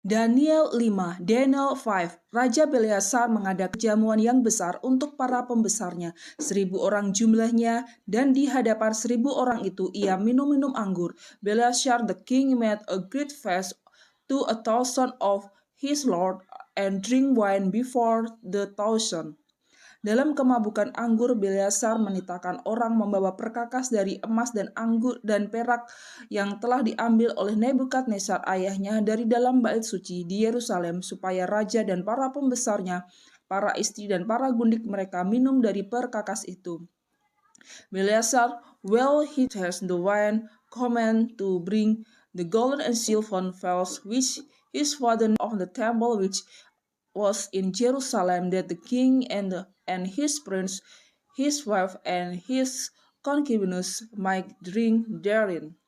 Daniel 5, Daniel 5, Raja Belshazzar mengadakan jamuan yang besar untuk para pembesarnya, 1.000 orang jumlahnya, dan di hadapan 1.000 orang itu ia minum anggur. Belshazzar the king made a great feast to 1,000 of his lord, and drink wine before the 1,000. Dalam kemabukan anggur, Belshazzar menitahkan orang membawa perkakas dari emas dan anggur dan perak yang telah diambil oleh Nebukadnezar ayahnya dari dalam bait suci di Yerusalem, supaya raja dan para pembesarnya, para istri dan para gundik mereka minum dari perkakas itu. Belshazzar, while he tasted the wine, commanded to bring the golden and silver vessels which his father of the temple which was in Jerusalem, that the king and his prince, his wife, and his concubines might drink therein.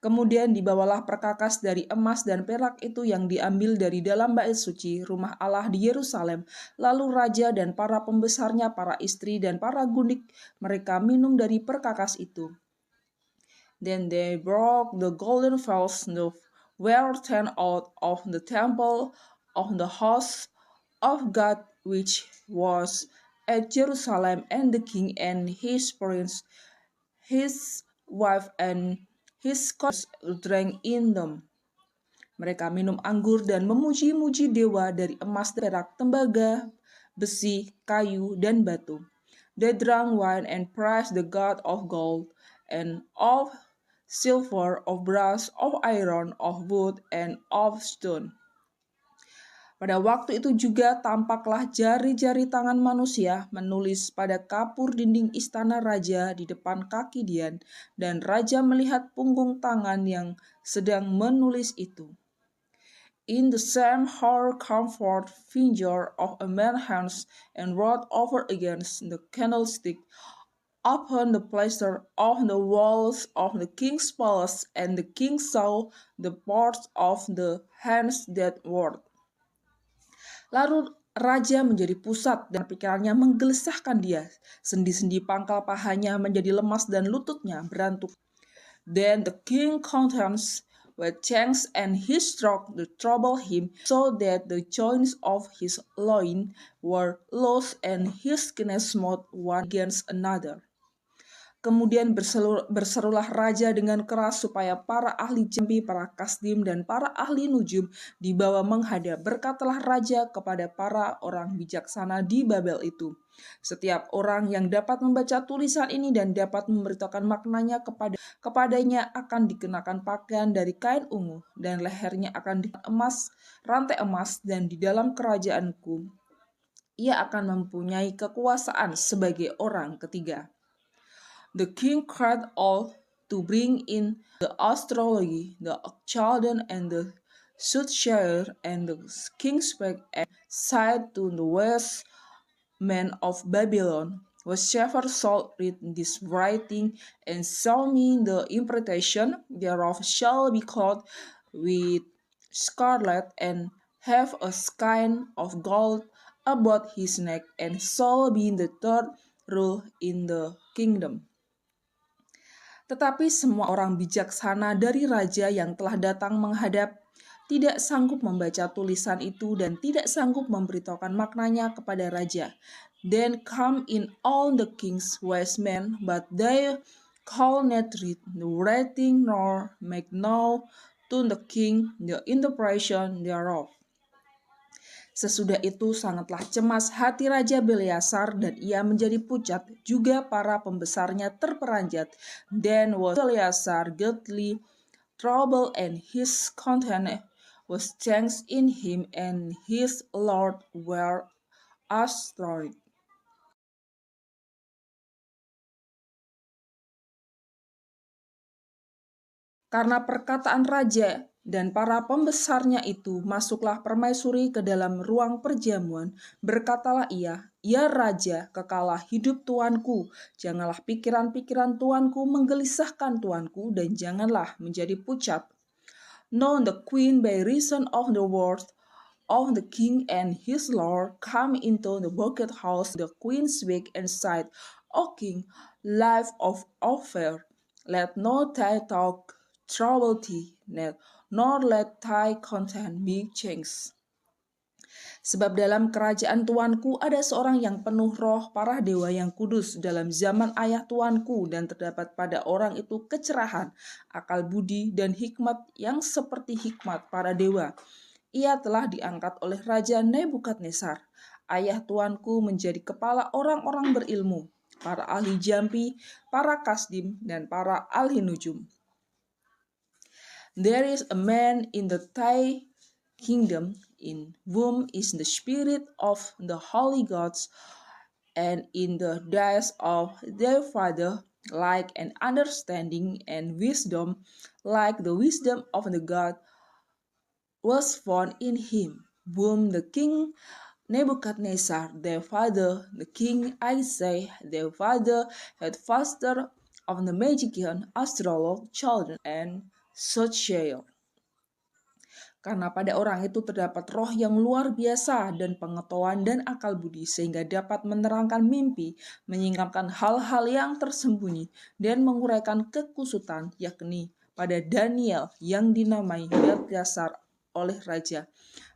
Kemudian dibawalah perkakas dari emas dan perak itu yang diambil dari dalam bait suci rumah Allah di Yerusalem. Lalu raja dan para pembesarnya, para istri dan para gundik mereka minum dari perkakas itu. Then they broke the golden vessels that were taken out of the temple of the house of God which was at Jerusalem, and the king and his prince, his wife, and his concubines drank in them. Mereka minum anggur dan memuji-muji dewa dari emas, perak, tembaga, besi, kayu, dan batu. They drank wine and praised the God of gold and of silver, of brass, of iron, of wood, and of stone. Pada waktu itu juga tampaklah jari-jari tangan manusia menulis pada kapur dinding istana raja di depan kaki Dian, dan raja melihat punggung tangan yang sedang menulis itu. In the same hour came forth finger of a man's hands and wrote over against the candlestick upon the plaster of the walls of the king's palace, and the king saw the parts of the hands that wrote. Lalu raja menjadi pusat dan pikirannya menggelisahkan dia. Sendi-sendi pangkal pahanya menjadi lemas dan lututnya berantuk. Then the king countenanced with change, and he struck to trouble him, so that the joints of his loin were loosed, and his skin smote one against another. Kemudian berserulah raja dengan keras supaya para ahli jambi, para kasdim, dan para ahli nujum dibawa menghadap. Berkatalah raja kepada para orang bijaksana di Babel itu, setiap orang yang dapat membaca tulisan ini dan dapat memberitakan maknanya kepadanya akan dikenakan pakaian dari kain ungu, dan lehernya akan emas, rantai emas, dan di dalam kerajaanku ia akan mempunyai kekuasaan sebagai orang ketiga. The king cried all to bring in the astrology, the Chaldean, and the soothsayer, and the king spake and said to the wise men of Babylon, whosoever shall read this writing and show me the interpretation thereof shall be clothed with scarlet and have a skein of gold about his neck, and shall be the third rule in the kingdom. Tetapi semua orang bijaksana dari raja yang telah datang menghadap tidak sanggup membaca tulisan itu dan tidak sanggup memberitahukan maknanya kepada raja. Then come in all the king's wise men, but they could not read the writing nor make known to the king the interpretation thereof. Sesudah itu sangatlah cemas hati Raja Belshazzar, dan ia menjadi pucat, juga para pembesarnya terperanjat. Then was Belshazzar greatly troubled, and his countenance was changed in him, and his lord were astonished. Karena perkataan raja dan para pembesarnya itu, masuklah permaisuri ke dalam ruang perjamuan. Berkatalah ia, "Ya raja, kekalah hidup tuanku. Janganlah pikiran-pikiran tuanku menggelisahkan tuanku, dan janganlah menjadi pucat. Now the queen, by reason of the words of the king and his lord, come into the banquet house. The queen spake and said, O king, life of affair, let no thy talk trouble thee, nor let thy content be changed. Sebab dalam kerajaan Tuanku ada seorang yang penuh roh para dewa yang kudus dalam zaman ayah Tuanku, dan terdapat pada orang itu kecerahan, akal budi, dan hikmat yang seperti hikmat para dewa. Ia telah diangkat oleh Raja Nebukadnezar, ayah Tuanku, menjadi kepala orang-orang berilmu, para ahli jampi, para kasdim, dan para ahli nujum. There is a man in the thy kingdom, in whom is the spirit of the holy gods, and in the days of their father, like an understanding and wisdom, like the wisdom of the God, was found in him, whom the king Nebuchadnezzar, their father, the king Isaiah, their father, had fostered of the magician, astrologer, children, and soothsayer. Karena pada orang itu terdapat roh yang luar biasa dan pengetahuan dan akal budi, sehingga dapat menerangkan mimpi, menyingkapkan hal-hal yang tersembunyi, dan menguraikan kekusutan, yakni pada Daniel yang dinamai Belteshazzar oleh raja.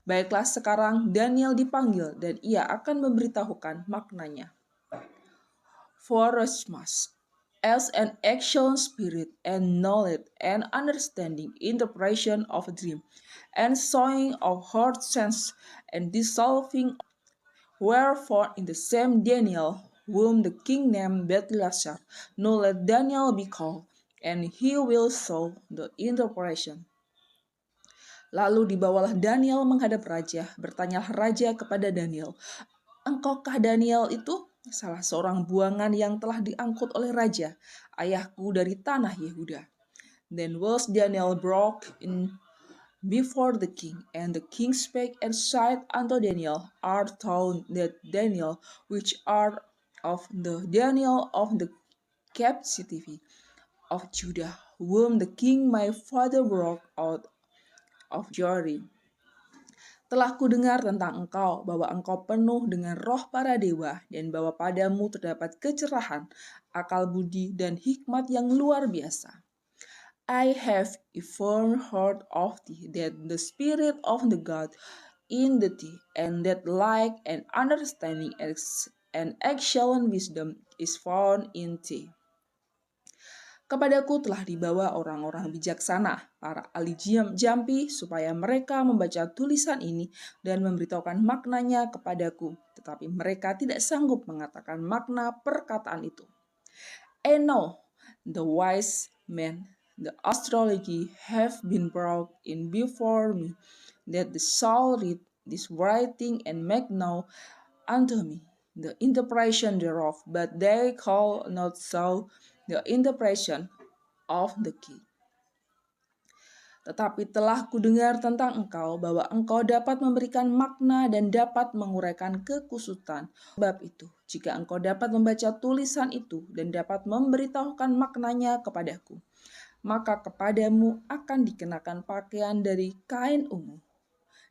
Baiklah, sekarang Daniel dipanggil dan ia akan memberitahukan maknanya. Forasmus, as an action spirit and knowledge and understanding, interpretation of a dream, and sowing of heart sense, and dissolving, wherefore in the same Daniel, whom the king named Belteshazzar, now let Daniel be called, and he will show the interpretation. Lalu dibawalah Daniel menghadap raja, bertanyalah raja kepada Daniel, engkaukah Daniel itu salah seorang buangan yang telah diangkut oleh raja, ayahku dari tanah Yehuda? Then was Daniel brought in before the king, and the king spake and said unto Daniel, art thou that Daniel, which art of the Daniel of the captivity of Judah, whom the king my father brought out of Jordan? Telah kudengar tentang engkau, bahwa engkau penuh dengan roh para dewa, dan bahwa padamu terdapat kecerahan, akal budi, dan hikmat yang luar biasa. I have even heard of thee, that the spirit of the God in thee, and that like and understanding and excellent wisdom is found in thee. Kepadaku telah dibawa orang-orang bijaksana, para ahli jampi, supaya mereka membaca tulisan ini dan memberitahukan maknanya kepadaku. Tetapi mereka tidak sanggup mengatakan makna perkataan itu. And now, the wise men, the astrology, have been brought in before me, that they shall read this writing and make known unto me the interpretation thereof, but they call not so the interpretation of the king. Tetapi telah kudengar tentang engkau, bahwa engkau dapat memberikan makna dan dapat menguraikan kekusutan. Sebab itu, jika engkau dapat membaca tulisan itu dan dapat memberitahukan maknanya kepadaku, maka kepadamu akan dikenakan pakaian dari kain ungu,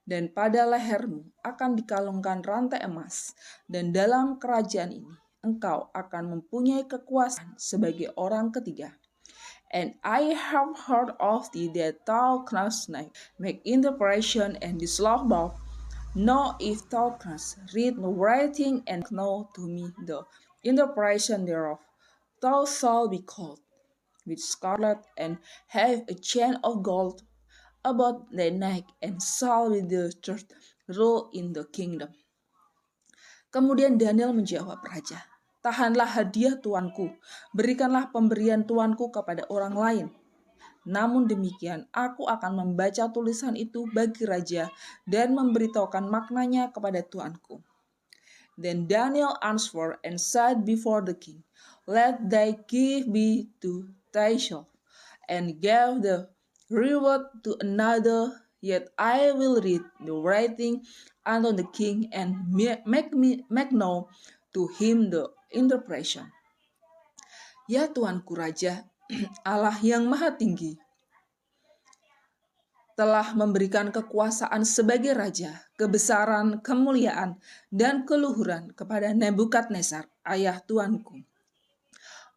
dan pada lehermu akan dikalungkan rantai emas, dan dalam kerajaan ini engkau akan mempunyai kekuasaan sebagai orang ketiga. And I have heard of thee that thou canst make interpretation and dissolve both. Now if thou canst read no writing and know to me the interpretation thereof, thou shalt be clothed with scarlet and have a chain of gold about thy neck, and shall be the third rule in the kingdom. Kemudian Daniel menjawab raja, tahanlah hadiah tuanku, berikanlah pemberian tuanku kepada orang lain. Namun demikian, aku akan membaca tulisan itu bagi raja dan memberitahukan maknanya kepada tuanku. Then Daniel answered and said before the king, let thy gift be to thyself, and gave the reward to another, yet I will read the writing unto the king, and make known to him the interpretation. Ya tuanku raja, Allah yang maha tinggi telah memberikan kekuasaan sebagai raja, kebesaran, kemuliaan, dan keluhuran kepada Nebukadnezar, ayah tuanku.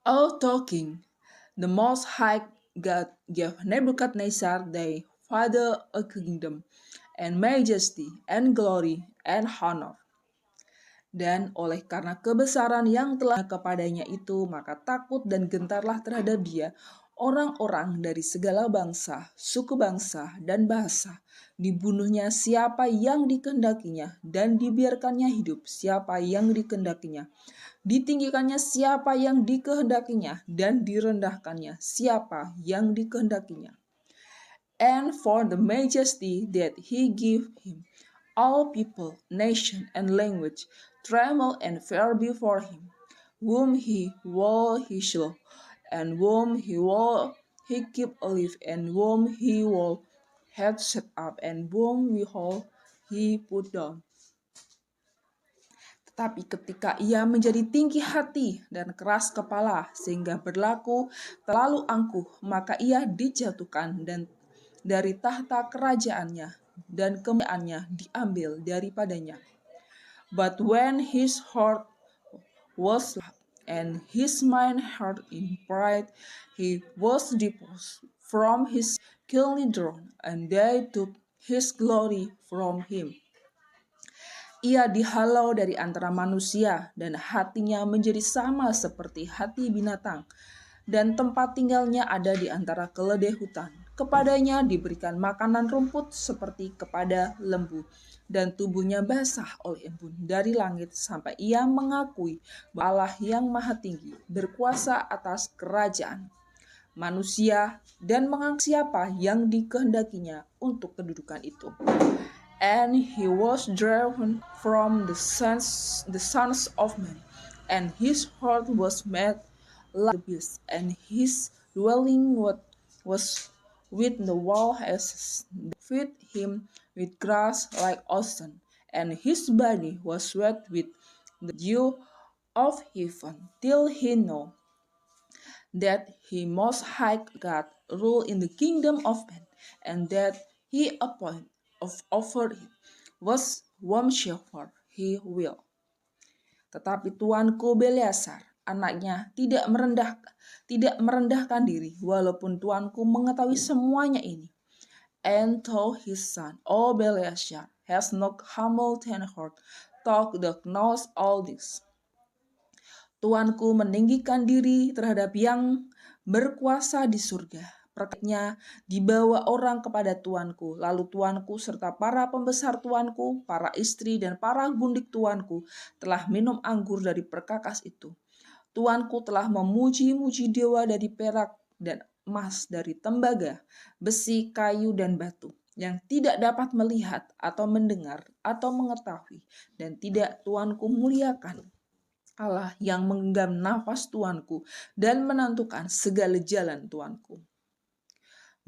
O thou king, the most high God gave Nebuchadnezzar thy Father a kingdom, and majesty, and glory, and honor. Dan oleh karena kebesaran yang telah kepadanya itu, maka takut dan gentarlah terhadap dia orang-orang dari segala bangsa, suku bangsa, dan bahasa. Dibunuhnya siapa yang dikehendakinya, dan dibiarkannya hidup siapa yang dikehendakinya. Ditinggikannya siapa yang dikehendakinya, dan direndahkannya siapa yang dikehendakinya. And for the majesty that he gave him, all people, nation, and language tremble and fear before him, whom he will he shall, and whom he will he keep alive, and whom he will have set up, and whom will he put down. Tetapi ketika ia menjadi tinggi hati dan keras kepala sehingga berlaku terlalu angkuh, maka ia dijatuhkan dan dari tahta kerajaannya dan kemuliaannya diambil daripadanya. But when his heart was loud and his mind hurt in pride, he was deposed from his kingly throne, and they took his glory from him. Ia dihalau dari antara manusia, dan hatinya menjadi sama seperti hati binatang, dan tempat tinggalnya ada di antara keledai hutan. Kepadanya diberikan makanan rumput seperti kepada lembu, dan tubuhnya basah oleh embun dari langit, sampai ia mengakui bahwa Allah yang maha tinggi berkuasa atas kerajaan manusia dan mengangkat siapa yang dikehendakinya untuk kedudukan itu. And he was driven from the sons of men, and his heart was made like the beast, and his dwelling was with the wild asses. They fed him with grass like oxen, and his body was wet with the dew of heaven, till he knew that he most high God rule in the kingdom of men, and that he appointed over it was whomsoever he will. Tetapi tuanku Beleasar, anaknya, tidak merendahkan diri, walaupun tuanku mengetahui semuanya ini. And though his son, O Beleasar, has not humbled and heart, thou knows all this. Tuanku meninggikan diri terhadap yang berkuasa di surga. Perkatanya dibawa orang kepada tuanku, lalu tuanku serta para pembesar tuanku, para istri dan para gundik tuanku telah minum anggur dari perkakas itu. Tuanku telah memuji-muji dewa dari perak dan emas, dari tembaga, besi, kayu, dan batu, yang tidak dapat melihat atau mendengar atau mengetahui, dan tidak tuanku muliakan. Allah yang menggenggam nafas tuanku dan menentukan segala jalan tuanku.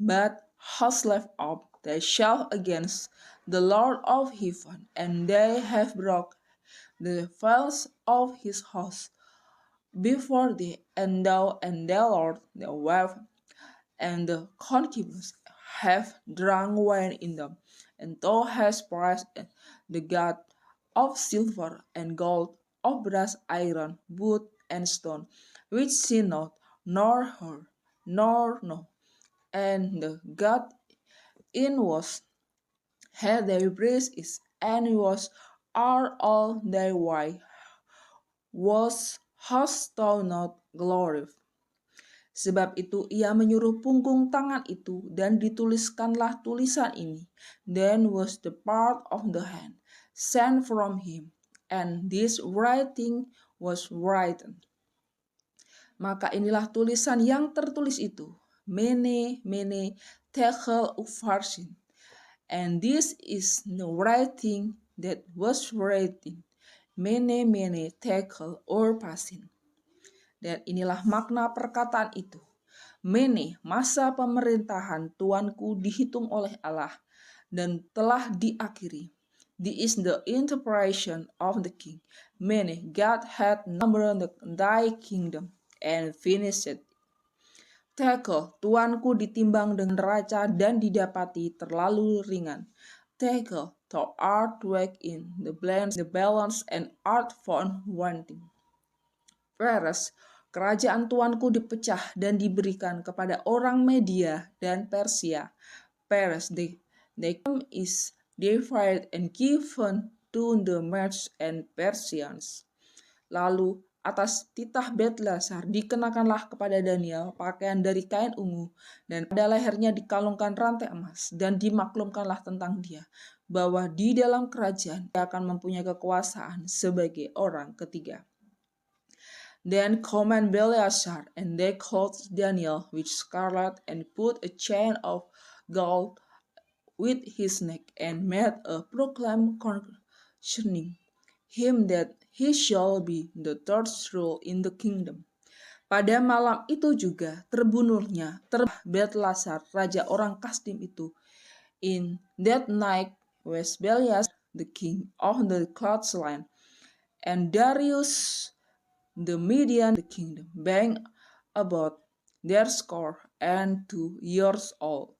But has left up they shall against the Lord of heaven, and they have broke the veils of his house before thee, and thou and the Lord, the wife, and the concubines have drunk wine in them, and thou hast prized the God of silver and gold, of brass, iron, wood, and stone, which see not, nor hear, nor know, and the God in was had their praise is, and was are all their way, was hast thou not glorified. Sebab itu ia menyuruh punggung tangan itu, dan dituliskanlah tulisan ini. Then was the part of the hand sent from him, and this writing was written. Maka inilah tulisan yang tertulis itu, Mene, Mene, Tekel, Upharsin. And this is the writing that was written, Mene, Mene, Tekel, Upharsin. Dan inilah makna perkataan itu. Mene, masa pemerintahan tuanku dihitung oleh Allah dan telah diakhiri. This is the interpretation of the king. Mene, God had numbered thy kingdom and finished it. Tekel, tuanku ditimbang dengan neraca dan didapati terlalu ringan. Tekel, thou art weak in the balance and art found wanting. Whereas kerajaan tuanku dipecah dan diberikan kepada orang Media dan Persia. Paris. The kingdom is divided and given to the Medes and Persians. Lalu atas titah Belteshazzar dikenakanlah kepada Daniel pakaian dari kain ungu, dan pada lehernya dikalungkan rantai emas, dan dimaklumkanlah tentang dia, bahwa di dalam kerajaan dia akan mempunyai kekuasaan sebagai orang ketiga. Then command Belteshazzar, and they clothed Daniel with scarlet, and put a chain of gold with his neck, and made a proclaim concerning him that he shall be the third rule in the kingdom. Pada malam itu juga terbunuhnya Belteshazzar, raja orang Kasdim itu. In that night was Belteshazzar the king of the Chaldeans, and Darius the Median the kingdom, being about 82 years old.